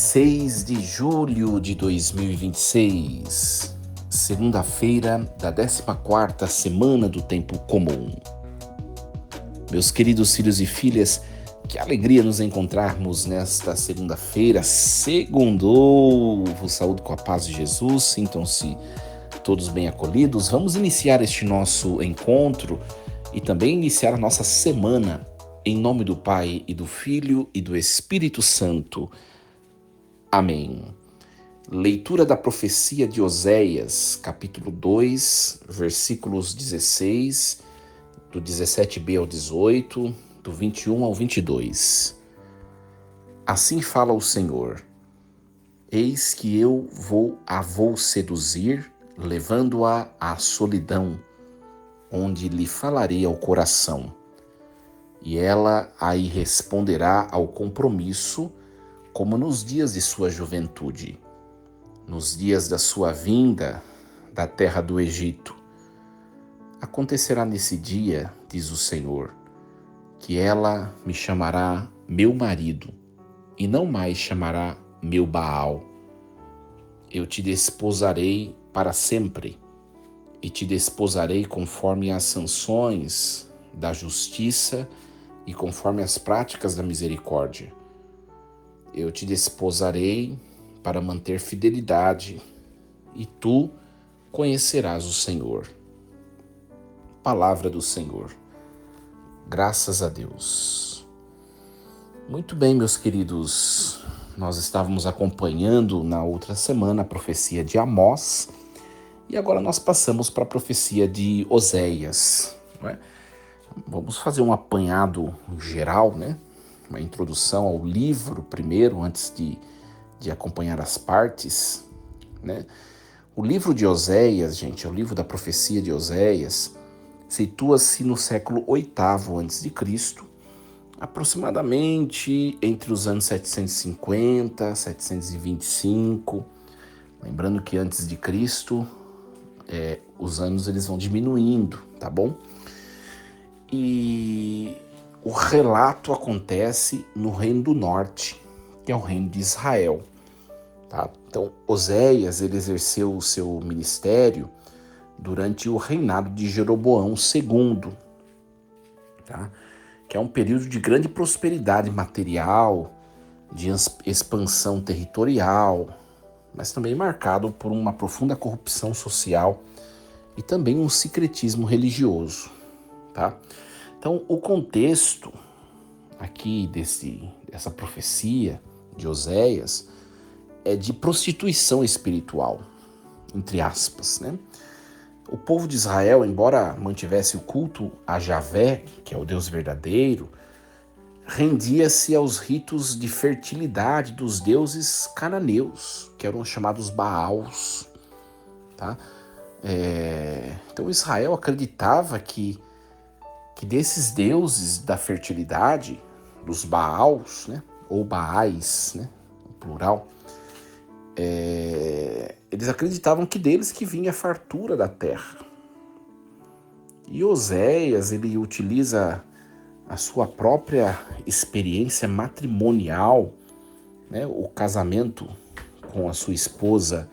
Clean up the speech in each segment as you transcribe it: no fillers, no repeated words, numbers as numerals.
6 de julho de 2026, segunda-feira da 14ª semana do Tempo Comum. Meus queridos filhos e filhas, que alegria nos encontrarmos nesta segunda-feira. Segundou! Vos saúdo com a paz de Jesus, sintam-se todos bem acolhidos. Vamos iniciar este nosso encontro e também iniciar a nossa semana em nome do Pai e do Filho e do Espírito Santo. Amém. Leitura da profecia de Oséias, capítulo 2, versículos 16, do 17b ao 18, do 21 ao 22. Assim fala o Senhor: Eis que eu a vou seduzir, levando-a à solidão, onde lhe falarei ao coração. E ela aí responderá ao compromisso, como nos dias de sua juventude, nos dias da sua vinda da terra do Egito. Acontecerá nesse dia, diz o Senhor, que ela me chamará meu marido, e não mais chamará meu Baal. Eu te desposarei para sempre, e te desposarei conforme as sanções da justiça e conforme as práticas da misericórdia. Eu te desposarei para manter fidelidade, e tu conhecerás o Senhor. Palavra do Senhor. Graças a Deus. Muito bem, meus queridos, nós estávamos acompanhando na outra semana a profecia de Amós, e agora nós passamos para a profecia de Oséias, não é? Vamos fazer um apanhado geral, né? Uma introdução ao livro primeiro, antes de acompanhar as partes, né? O livro de Oséias, gente, é o livro da profecia de Oséias, situa-se no século VIII a.C., aproximadamente entre os anos 750 e 725. Lembrando que antes de Cristo, os anos eles vão diminuindo, tá bom? E o relato acontece no Reino do Norte, que é o Reino de Israel. Tá? Então, Oséias ele exerceu o seu ministério durante o reinado de Jeroboão II, tá? Que é um período de grande prosperidade material, de expansão territorial, mas também marcado por uma profunda corrupção social e também um sincretismo religioso. Tá? Então, o contexto aqui dessa profecia de Oséias é de prostituição espiritual, entre aspas, né? O povo de Israel, embora mantivesse o culto a Javé, que é o Deus verdadeiro, rendia-se aos ritos de fertilidade dos deuses cananeus, que eram chamados Baals. Tá? Então Israel acreditava que desses deuses da fertilidade, dos Baals, né, ou Baais, né, no plural, eles acreditavam que deles que vinha a fartura da terra. E Oséias, ele utiliza a sua própria experiência matrimonial, né, o casamento com a sua esposa,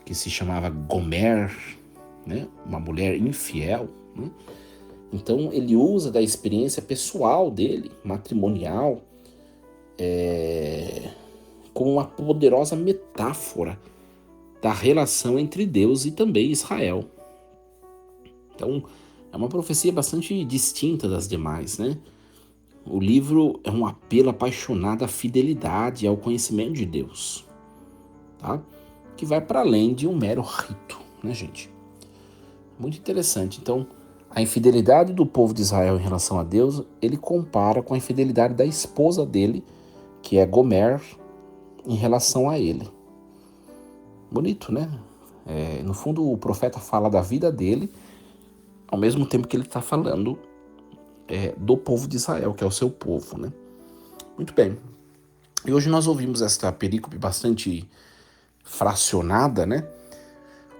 que se chamava Gomer, né, uma mulher infiel, né? Então ele usa da experiência pessoal dele, matrimonial, como uma poderosa metáfora da relação entre Deus e também Israel. Então é uma profecia bastante distinta das demais, né? O livro é um apelo apaixonado à fidelidade e ao conhecimento de Deus, tá? Que vai para além de um mero rito, né, gente? Muito interessante. Então, a infidelidade do povo de Israel em relação a Deus, ele compara com a infidelidade da esposa dele, que é Gomer, em relação a ele. Bonito, né? No fundo, o profeta fala da vida dele, ao mesmo tempo que ele está falando do povo de Israel, que é o seu povo, né? Muito bem. E hoje nós ouvimos esta perícope bastante fracionada, né?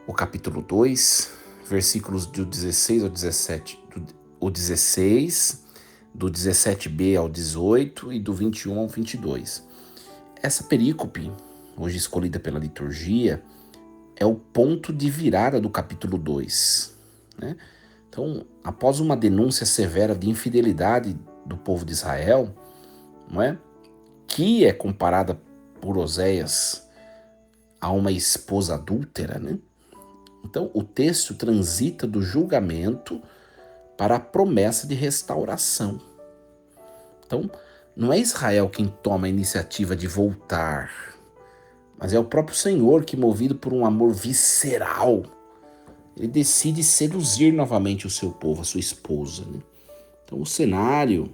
O capítulo 2, versículos do 16 ao 17, o 16, do 17b ao 18 e do 21 ao 22. essa perícope, hoje escolhida pela liturgia, é o ponto de virada do capítulo 2, né? Então, após uma denúncia severa de infidelidade do povo de Israel, não é? Que é comparada por Oséias a uma esposa adúltera, né? Então, o texto transita do julgamento para a promessa de restauração. Então, não é Israel quem toma a iniciativa de voltar, mas é o próprio Senhor que, movido por um amor visceral, ele decide seduzir novamente o seu povo, a sua esposa, né? Então, o cenário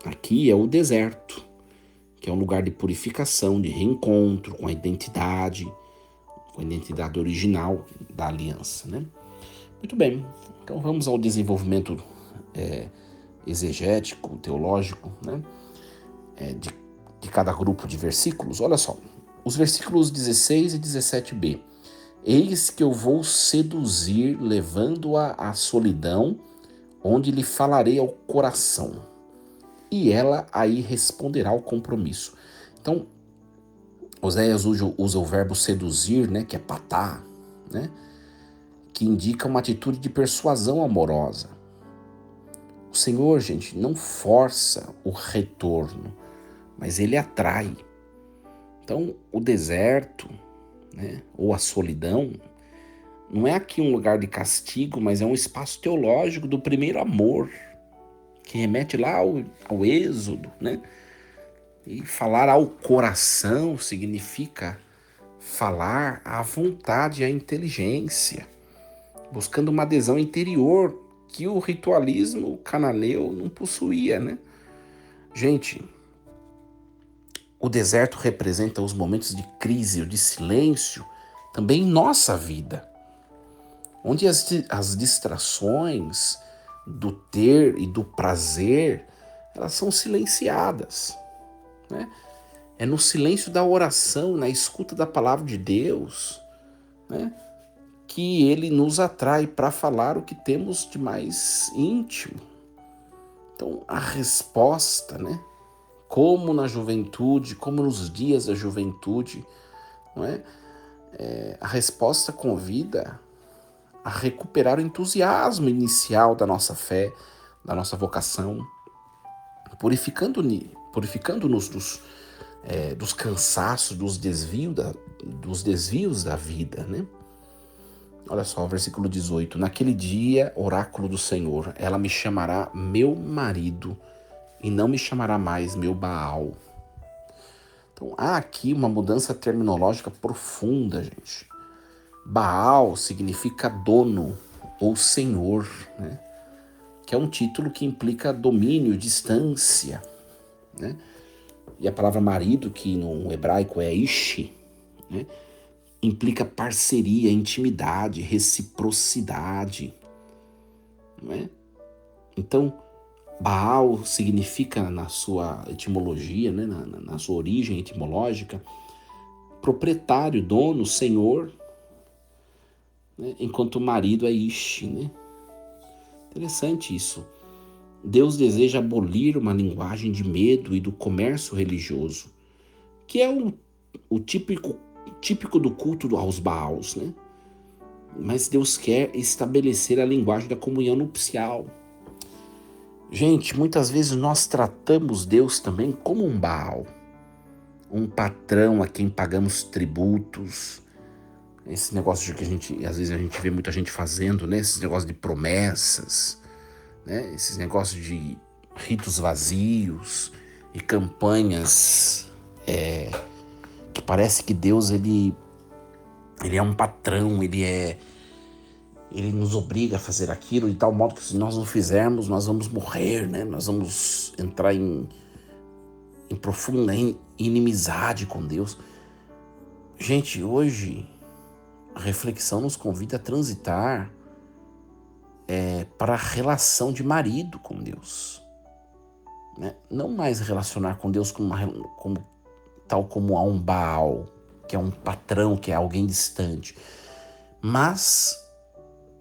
aqui é o deserto, que é um lugar de purificação, de reencontro com a identidade original da aliança, né? Muito bem, então vamos ao desenvolvimento exegético, teológico, né? De cada grupo de versículos. Olha só, os versículos 16 e 17b. Eis que eu vou seduzir, levando-a à solidão, onde lhe falarei ao coração, e ela aí responderá ao compromisso. Então, Oséias usa o verbo seduzir, né, que é patá, né, que indica uma atitude de persuasão amorosa. O Senhor, gente, não força o retorno, mas ele atrai. Então, o deserto, né, ou a solidão, não é aqui um lugar de castigo, mas é um espaço teológico do primeiro amor, que remete lá ao Êxodo, né? E falar ao coração significa falar à vontade e à inteligência, buscando uma adesão interior que o ritualismo cananeu não possuía, né? Gente, o deserto representa os momentos de crise ou de silêncio também em nossa vida, onde as distrações do ter e do prazer, elas são silenciadas, né? É no silêncio da oração, na escuta da palavra de Deus, né, que ele nos atrai para falar o que temos de mais íntimo. Então, a resposta, né, como na juventude, como nos dias da juventude, não é? A resposta convida a recuperar o entusiasmo inicial da nossa fé, da nossa vocação, purificando-nos dos cansaços, dos desvios da vida, né? Olha só, o versículo 18. Naquele dia, oráculo do Senhor, ela me chamará meu marido e não me chamará mais meu Baal. Então, há aqui uma mudança terminológica profunda, gente. Baal significa dono ou senhor, né? Que é um título que implica domínio, distância, né? E a palavra marido, que no hebraico é ishi, né, implica parceria, intimidade, reciprocidade, não é? Então, Baal significa, na sua etimologia, né, na sua origem etimológica, proprietário, dono, senhor, né, enquanto marido é Ishi, né? Interessante isso. Deus deseja abolir uma linguagem de medo e do comércio religioso, que é o típico do culto aos Baals, né? Mas Deus quer estabelecer a linguagem da comunhão nupcial. Gente, muitas vezes nós tratamos Deus também como um Baal, um patrão a quem pagamos tributos. Esse negócio que às vezes a gente vê muita gente fazendo, né? Esses negócios de promessas, né? Esses negócios de ritos vazios e campanhas que parece que Deus ele é um patrão, ele nos obriga a fazer aquilo de tal modo que se nós não fizermos, nós vamos morrer, né? Nós vamos entrar em profunda inimizade com Deus. Gente, hoje a reflexão nos convida a transitar para a relação de marido com Deus, né? Não mais relacionar com Deus tal como a um Baal, que é um patrão, que é alguém distante, mas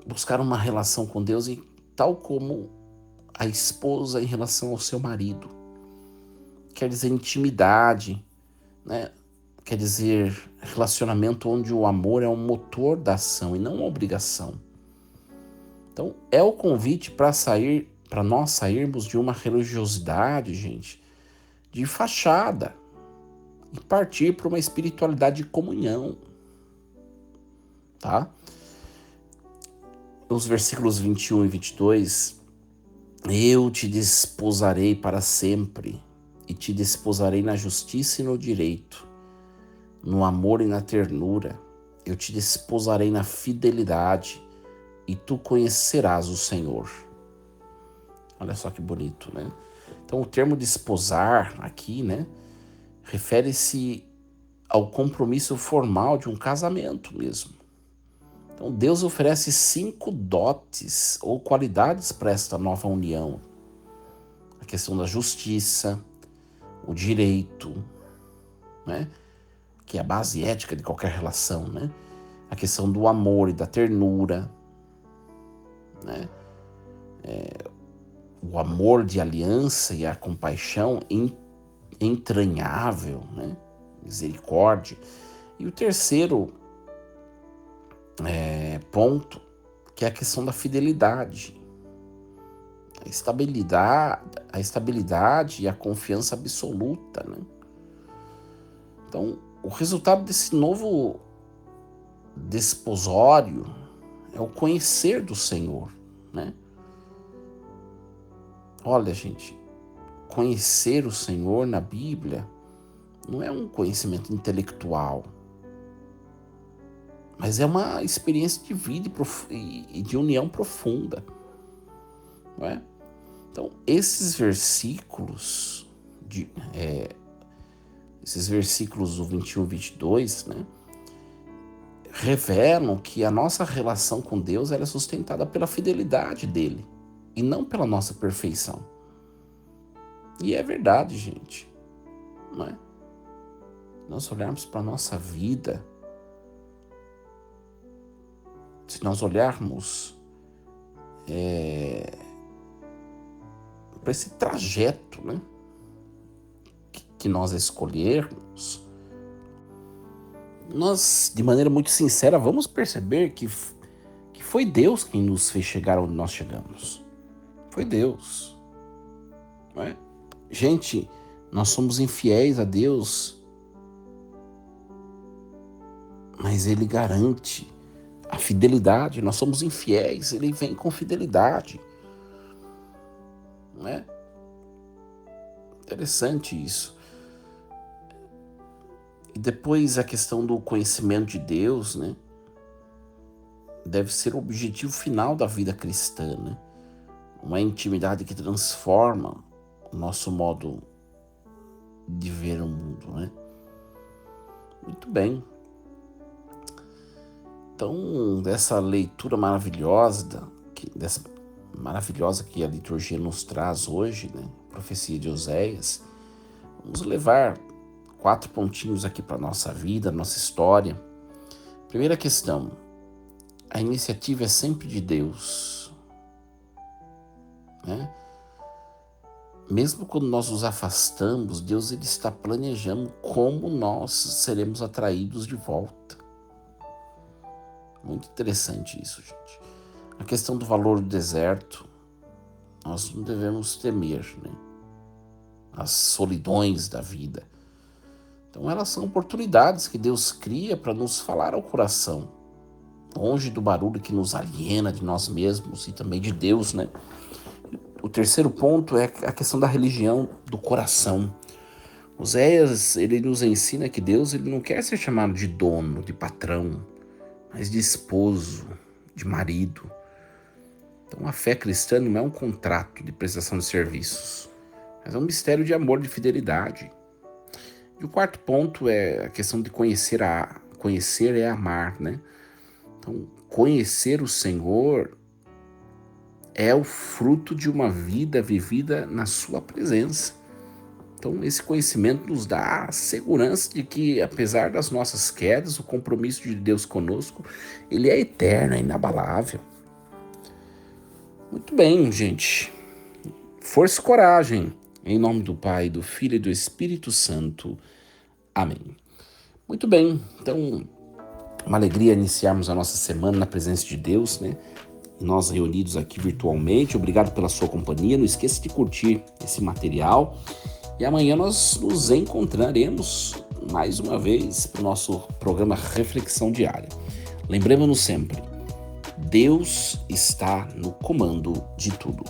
buscar uma relação com Deus tal como a esposa em relação ao seu marido. Quer dizer, intimidade, né? quer dizer relacionamento onde o amor é um motor da ação e não uma obrigação. Então, é o convite para nós sairmos de uma religiosidade, gente, de fachada e partir para uma espiritualidade de comunhão, tá? Nos versículos 21 e 22, eu te desposarei para sempre e te desposarei na justiça e no direito, no amor e na ternura. Eu te desposarei na fidelidade e tu conhecerás o Senhor. Olha só que bonito, né? Então, o termo desposar aqui, né, refere-se ao compromisso formal de um casamento mesmo. Então, Deus oferece 5 dotes ou qualidades para esta nova união. A questão da justiça, o direito, né, que é a base ética de qualquer relação, né? A questão do amor e da ternura, né? O amor de aliança e a compaixão entranhável, né? Misericórdia. E o terceiro ponto, que é a questão da fidelidade, a estabilidade e a confiança absoluta, né? Então, o resultado desse novo desposório é o conhecer do Senhor, né? Olha, gente, conhecer o Senhor na Bíblia não é um conhecimento intelectual, mas é uma experiência de vida e de união profunda, não é? Então, esses versículos do 21 e 22, né, revelam que a nossa relação com Deus ela é sustentada pela fidelidade dele e não pela nossa perfeição. E é verdade, gente, não é? Nós olharmos para a nossa vida, se nós olharmos para esse trajeto, né, que nós escolhermos, nós, de maneira muito sincera, vamos perceber que foi Deus quem nos fez chegar onde nós chegamos. Foi Deus, não é? Gente, nós somos infiéis a Deus, mas Ele garante a fidelidade. Nós somos infiéis, Ele vem com fidelidade, não é? Interessante isso. E depois a questão do conhecimento de Deus, né? Deve ser o objetivo final da vida cristã, né? Uma intimidade que transforma o nosso modo de ver o mundo, né? Muito bem. Então, dessa leitura maravilhosa que a liturgia nos traz hoje, né? Profecia de Oséias, vamos levar 4 pontinhos aqui para a nossa vida, nossa história. Primeira questão, a iniciativa é sempre de Deus, né? Mesmo quando nós nos afastamos, Deus ele está planejando como nós seremos atraídos de volta. Muito interessante isso, gente. A questão do valor do deserto, nós não devemos temer, né? As solidões da vida. Então elas são oportunidades que Deus cria para nos falar ao coração, longe do barulho que nos aliena de nós mesmos e também de Deus, né? O terceiro ponto é a questão da religião do coração. Oséias, ele nos ensina que Deus ele não quer ser chamado de dono, de patrão, mas de esposo, de marido. Então a fé cristã não é um contrato de prestação de serviços, mas é um mistério de amor, de fidelidade. E o quarto ponto é a questão de conhecer é amar, né? Então, conhecer o Senhor é o fruto de uma vida vivida na sua presença. Então, esse conhecimento nos dá a segurança de que, apesar das nossas quedas, o compromisso de Deus conosco, ele é eterno, é inabalável. Muito bem, gente. Força e coragem. Em nome do Pai, do Filho e do Espírito Santo. Amém. Muito bem, então, uma alegria iniciarmos a nossa semana na presença de Deus, né? Nós reunidos aqui virtualmente, obrigado pela sua companhia. Não esqueça de curtir esse material e amanhã nós nos encontraremos mais uma vez para o nosso programa Reflexão Diária. Lembremos-nos sempre, Deus está no comando de tudo.